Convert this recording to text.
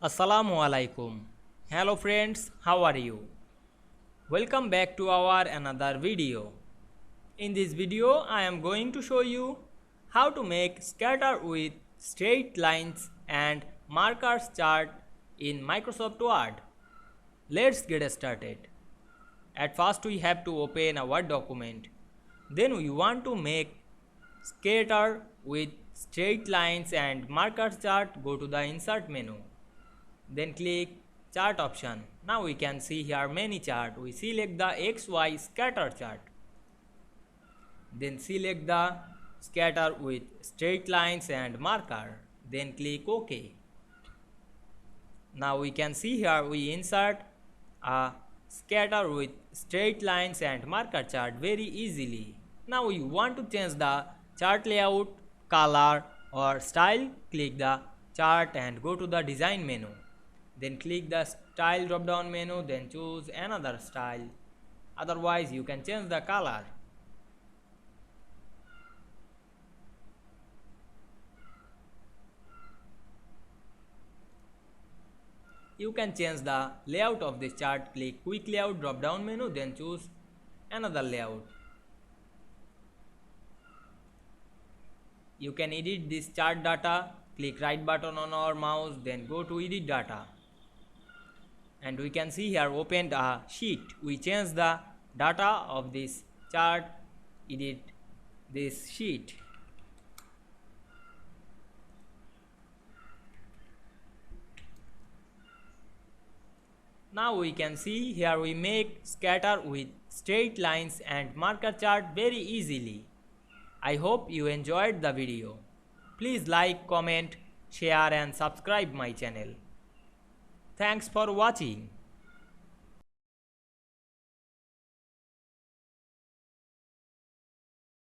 Assalamu Walaikum. Hello friends, how are you? Welcome back to our another video. In this video, I am going to show you how to make scatter with straight lines and markers chart in Microsoft Word. Let's get started. At first, we have to open a Word document. Then we want to make scatter with straight lines and markers chart. Go to the insert menu. Then click chart option. Now we can see here many chart. We select the XY scatter chart. Then select the scatter with straight lines and marker. Then click OK. Now we can see here we insert a scatter with straight lines and marker chart very easily. Now we want to change the chart layout, color or style. Click the chart and go to the design menu. Then click the style drop down menu, then choose another style. Otherwise you can change the color. You can change the layout of this chart. Click quick layout drop down menu, then choose another layout. You can edit this chart data. Click right button on our mouse, then go to edit data. And we can see here opened a sheet. We change the data of this chart, edit this sheet. Now we can see here we make scatter with straight lines and marker chart very easily. I hope you enjoyed the video. Please like, comment, share and subscribe my channel. Thanks for watching.